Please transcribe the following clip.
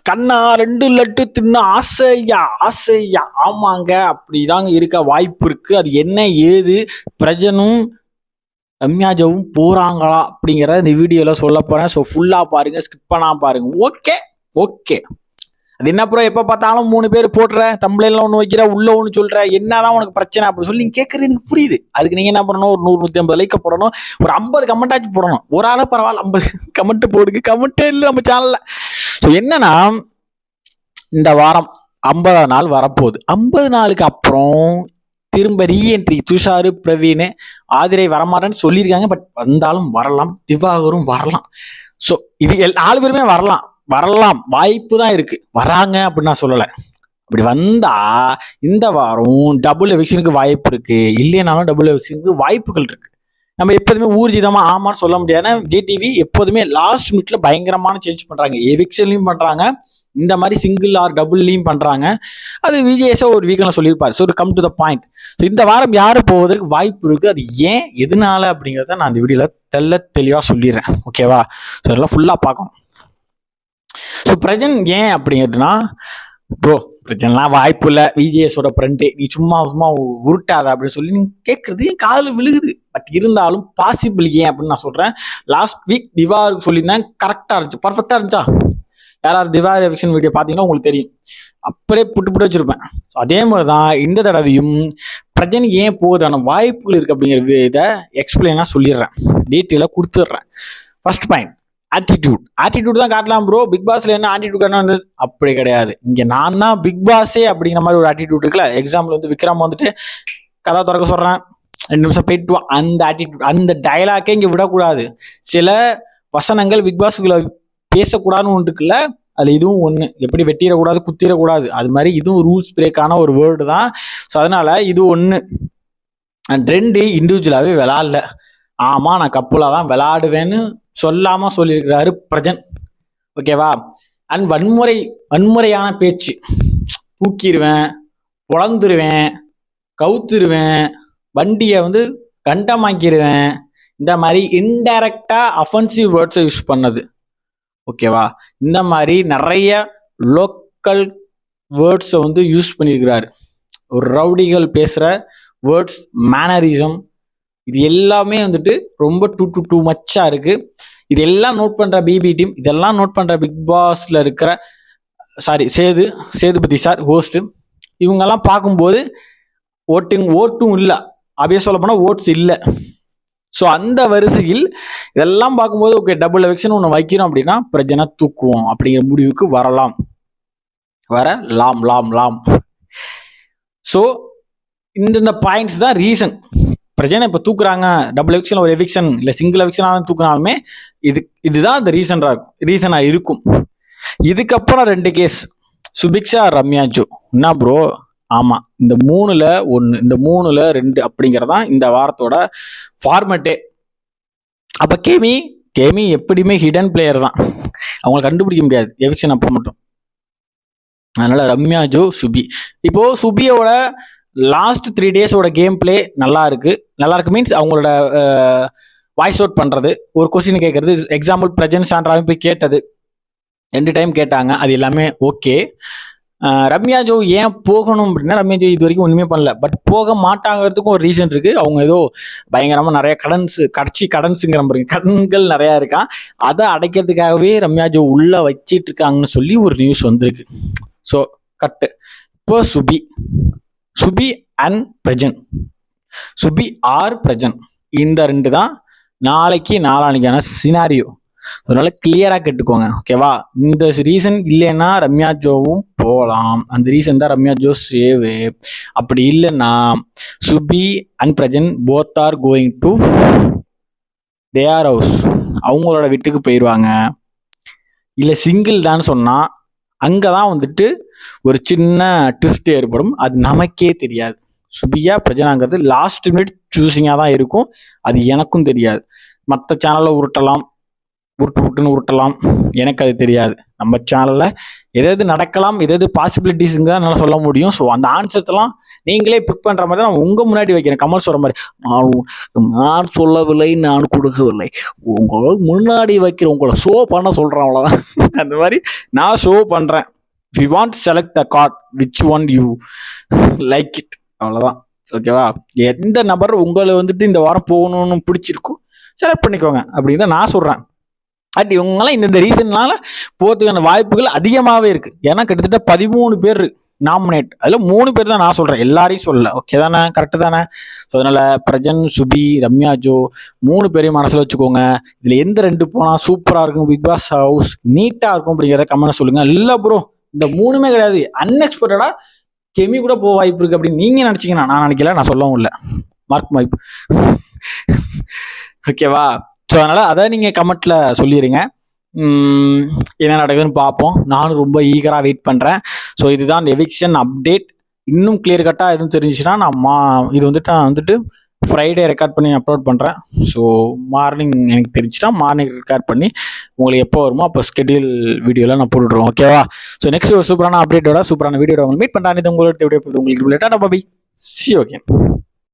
கண்ணா 2 லட்டு தின்ன ஆசையா ஆசையா. ஆமாங்க, அப்படிதாங்க இருக்க வாய்ப்பு இருக்கு. அது என்ன ஏது பிரஜனும் ரம்யாஜவும் போறாங்களா அப்படிங்கிறத இந்த வீடியோல சொல்ல போறேன். ஸோ ஃபுல்லா பாருங்க, ஸ்கிப் பண்ணாம பாருங்க. Okay okay. அது என்ன ப்ரோ, எப்ப பார்த்தாலும் 3 பேர் போடுற, தம்பளைல ஒன்று வைக்கிற, உள்ள ஒன்று சொல்ற, என்னதான் உனக்கு பிரச்சனை அப்படின்னு சொல்லி நீங்க கேட்கறது எனக்கு புரியுது. அதுக்கு நீங்க என்ன பண்ணணும், ஒரு 100-150 லைக் போடணும், ஒரு 50 கமெண்ட் ஆச்சு போடணும். ஒரு ஆளு பரவாயில்ல, 50 கமெண்ட் போடுங்க. கமெண்டே இல்லை நம்ம சேனல்ல. ஸோ என்னன்னா, இந்த வாரம் 50 நாள் வரப்போகுது. 50 நாளுக்கு அப்புறம் திரும்ப ரீஎன்ட்ரி துஷாரு, பிரவீன், ஆதிரை வரமாட்டேன்னு சொல்லியிருக்காங்க. பட் வந்தாலும் வரலாம், திவாகரும் வரலாம். ஸோ இது 4 பேருமே வரலாம், வாய்ப்பு தான் இருக்கு. வராங்க அப்படின்னு நான் சொல்லலை. அப்படி வந்தா இந்த வாரம் டபுள் எவிக்ஷனுக்கு வாய்ப்பு இருக்கு, இல்லைனாலும் டபுள் எவிக்ஷனுக்கு வாய்ப்புகள் இருக்கு. நம்ம எப்போதுமே ஊர்ஜிதமா ஆமான்னு சொல்ல முடியாது. டிடிவி எப்போதுமே லாஸ்ட் மினிட்ல பயங்கரமான சேஞ்ச் பண்றாங்க. எவிக்ஷன்லையும் பண்றாங்க, இந்த மாதிரி சிங்கிள் ஆர் டபுள்லையும் பண்றாங்க. அது விஜேஎஸ் ஒரு வீக்கெண்ட்ல சொல்லியிருப்பாரு. So come to the point. So இந்த வாரம் யாரு போவதற்கு வாய்ப்பு இருக்கு, அது ஏன் எதனால அப்படிங்கிறத நான் இந்த வீடியோல தெளிவா சொல்லிடுறேன். ஓகேவா? ஸோ இதெல்லாம் ஃபுல்லா பார்க்கணும். ஸோ பிரஜன் ஏன் அப்படிங்கிறதுனா, ப்ரோ பிரச்சனைலாம் வாய்ப்பு இல்லை, விஜேஎஸோட ஃப்ரெண்டு, நீ சும்மா உருட்டாத அப்படின்னு சொல்லி நீங்க கேட்கறது என் காதில் விழுகுது. பட் இருந்தாலும் பாசிபிள் ஏன் அப்படின்னு நான் சொல்றேன். லாஸ்ட் வீக் திவாருக்கு சொல்லியிருந்தேன், கரெக்டாக இருந்துச்சு, பர்ஃபெக்டாக இருந்துச்சா? யாராவது திவார் எவிக்ஷன் வீடியோ பார்த்தீங்கன்னா உங்களுக்கு தெரியும், அப்படியே புட்டு வச்சிருப்பேன். ஸோ அதே மாதிரி தான் இந்த தடவையும் பிரஜன் ஏன் போகுதான வாய்ப்புகள் இருக்கு அப்படிங்கிற இதை எக்ஸ்பிளைனாக சொல்லிடுறேன், டீட்டெயிலாக கொடுத்துட்றேன். ஃபர்ஸ்ட் பாயிண்ட், ஆட்டிடியூட் தான் காட்டலாம் ப்ரோ. பிக் பாஸ்ல என்ன ஆட்டிடியூட் என்ன வந்தது? அப்படி கிடையாது. இங்க நான் தான் பிக் பாஸே அப்படிங்கிற மாதிரி ஒரு ஆட்டிடியூட் இருக்குல்ல. எக்ஸாம்பிள் வந்து விக்ரம் வந்துட்டு கதா திறக்க சொல்றேன், 2 நிமிஷம் போயிட்டு அந்த ஆட்டிடியூட், அந்த டயலாக்கே இங்க விடக்கூடாது. சில வசனங்கள் பிக் பாஸுக்குள்ள பேசக்கூடாதுன்னு ஒன்று இருக்குல்ல, அதுல இதுவும் ஒண்ணு. எப்படி வெட்டிடக்கூடாது, குத்திடக்கூடாது, அது மாதிரி இதுவும் ரூல்ஸ் பிரேக்கான ஒரு வேர்டு தான். ஸோ அதனால இது ஒண்ணு. அண்ட் 2, இண்டிவிஜுவலாகவே விளாடல. ஆமா நான் கப்புலா தான் விளாடுவேன்னு சொல்லாம சொல்லியிருக்கிறாரு பிரஜன். ஓகேவா? அண்ட் வன்முறையான பேச்சு, தூக்கிடுவேன், பொழந்துருவேன், கவுத்துருவேன், வண்டியை வந்து கண்டமாக்கிடுவேன், இந்த மாதிரி இன்டைரக்டா அஃபென்சிவ் வேர்ட்ஸை யூஸ் பண்ணது. ஓகேவா? இந்த மாதிரி நிறைய லோக்கல் வேர்ட்ஸை வந்து யூஸ் பண்ணியிருக்கிறாரு. ஒரு ரவுடிகள் பேசுற வேர்ட்ஸ், மேனரிசம், இது எல்லாமே வந்துட்டு ரொம்ப டூ மச்சா இருக்கு. இதெல்லாம் நோட் பண்ற பிபி டீம், இதெல்லாம் நோட் பண்ற பிக் பாஸ்ல இருக்கிற சேதுபதி சார் ஹோஸ்ட், இவங்கெல்லாம் பார்க்கும்போது ஓட்டும் இல்லை, அப்படியே சொல்ல போனா ஓட்ஸ் இல்லை. ஸோ அந்த வரிசையில் இதெல்லாம் பார்க்கும்போது ஓகே, டபுள் எவிக்ஷன் ஒன்று வைக்கணும் அப்படின்னா பிரஜனை தூக்குவோம் அப்படிங்கிற முடிவுக்கு வரலாம். ஸோ இந்த பாயிண்ட்ஸ் தான் ரீசன். பிரச்சனை இப்போ தூக்குறாங்க, டபுள் எவிக்ஷன் ஒரு எவிக்ஷன் இல்லை சிங்கிள் எவிக்ஷனாலும் தூக்குனாலுமே இதுதான் அந்த ரீசனாக இருக்கும். இதுக்கப்புறம் 2 கேஸ், சுபிக்ஷா, ரம்யாஜோ. என்ன ப்ரோ? ஆமாம், இந்த 3ல் 1, இந்த 3ல் 2 அப்படிங்கிறதான் இந்த வாரத்தோட ஃபார்மேட்டே. அப்போ கேமி எப்படியுமே ஹிடன் பிளேயர் தான், அவங்களை கண்டுபிடிக்க முடியாது எவிக்ஷன் அப்போ மட்டும். அதனால ரம்யாஜோ, சுபி. இப்போ சுபியோட லாஸ்ட் 3 டேஸோட கேம் பிளே நல்லா இருக்கு மீன்ஸ் அவங்களோட வாய்ஸ் அவுட் பண்றது, ஒரு கொஸ்டின் கேட்கறது, எக்ஸாம்பிள் பிரஜன் சாண்ட்ராவும் போய் கேட்டது, 2 டைம் கேட்டாங்க, அது எல்லாமே ஓகே. ரம்யாஜோ ஏன் போகணும் அப்படின்னா, ரம்யாஜோ இது வரைக்கும் ஒண்ணுமே பண்ணல, பட் போக மாட்டாங்கிறதுக்கும் ஒரு ரீசன் இருக்கு. அவங்க ஏதோ பயங்கரமா நிறைய கடன்ஸுங்கிற பாருங்க, கடன்கள் நிறைய இருக்கா, அதை அடைக்கிறதுக்காகவே ரம்யாஜோ உள்ள வச்சிட்டு இருக்காங்கன்னு சொல்லி ஒரு நியூஸ் வந்திருக்கு. ஸோ கட்டு. இப்போ சுபி and Prajan, Subi R Prajan, இந்த 2 தான் நாளானிக்கான சினாரியோ. அதனால கிளியரா கேட்டுக்கோங்க. ஓகேவா? இந்த ரீசன் இல்லைன்னா ரம்யாஜோவும் போகலாம், அந்த ரீசன் தான் ரம்யாஜோ சேவு. அப்படி இல்லைன்னா Subi and Prajan both are going to their house, அவங்களோட வீட்டுக்கு போயிடுவாங்க. இல்லை சிங்கிள் தான் சொன்னா அங்கதான் வந்துட்டு ஒரு சின்ன ட்விஸ்ட் ஏற்படும், அது நமக்கே தெரியாது. சுபியா பிரஜனாங்கிறது லாஸ்ட் மினிட் சூசிங்கா தான் இருக்கும், அது எனக்கும் தெரியாது. மற்ற சேனல்ல உருட்டலாம், உருட்டுன்னு உருட்டலாம், எனக்கு அது தெரியாது. நம்ம சேனலில் எது நடக்கலாம், எது பாசிபிலிட்டிஸுங்க தான் என்னால் சொல்ல முடியும். ஸோ அந்த ஆன்சர்ஸ்லாம் நீங்களே பிக் பண்ணுற மாதிரி நான் உங்கள் முன்னாடி வைக்கிறேன். கமல் சொல்கிற மாதிரி நான் சொல்லவில்லை, நான் கொடுக்கவில்லை, உங்களை முன்னாடி வைக்கிறேன், உங்களை ஷோ பண்ண சொல்கிறேன், அவ்வளோதான். அந்த மாதிரி நான் ஷோ பண்ணுறேன். We want select the card which one you like it, அவ்வளோதான். ஓகேவா? எந்த நபர் உங்களை வந்துட்டு இந்த வாரம் போகணும்னு பிடிச்சிருக்கோ செலக்ட் பண்ணிக்கோங்க அப்படின்னு தான் நான் சொல்கிறேன். பட் இவங்கெல்லாம் இந்த ரீசன்னால போகிறதுக்கான வாய்ப்புகள் அதிகமாகவே இருக்குது. ஏன்னா கிட்டத்தட்ட 13 பேர் நாமினேட், அதில் 3 பேர் தான் நான் சொல்கிறேன், எல்லாரையும் சொல்லல. ஓகே தானே? கரெக்டு தானே? ஸோ அதனால் பிரஜன், சுபி, ரம்யா ஜோ 3 பேரையும் மனசில் வச்சுக்கோங்க. இதில் எந்த 2 போனால் சூப்பராக இருக்கும், பிக் பாஸ் ஹவுஸ் நீட்டாக இருக்கும் அப்படிங்கிறத கமெண்ட் சொல்லுங்கள். இல்லை ப்ரோ இந்த 3மே கிடையாது, அன்எக்ஸ்பெக்டடாக கெமி கூட போக வாய்ப்பு இருக்குது அப்படின்னு நீங்கள் நினச்சிங்கன்னா, நான் நினைக்கல, நான் சொல்லவும் இல்லை. மார்க் வாய்ப்பு. ஓகேவா? ஸோ அதனால் அதை நீங்கள் கமெண்ட்டில் சொல்லிடுங்க. என்ன நடக்குதுன்னு பார்ப்போம். நானும் ரொம்ப ஈகராக வெயிட் பண்ணுறேன். ஸோ இதுதான் எவிக்ஷன் அப்டேட். இன்னும் கிளியர் கட்டாக எதுவும் தெரிஞ்சுச்சுன்னா நான் இது வந்துட்டு நான் வந்துட்டு ஃப்ரைடே ரெக்கார்ட் பண்ணி அப்லோட் பண்ணுறேன். ஸோ மார்னிங் எனக்கு தெரிஞ்சுன்னா மார்னிங் ரெக்கார்ட் பண்ணி உங்களுக்கு எப்போ வருமோ அப்போ ஸ்கெடியூல் வீடியோவில் நான் போட்டுடுறோம். ஓகேவா? ஸோ நெக்ஸ்ட் ஒரு சூப்பரான அப்டேட்டோட சூப்பரான வீடியோட உங்களுக்கு மீட் பண்ணுறேன். இது உங்களுக்கு வீடியோ உங்களுக்கு லேட்டாக பாபி சி. ஓகே.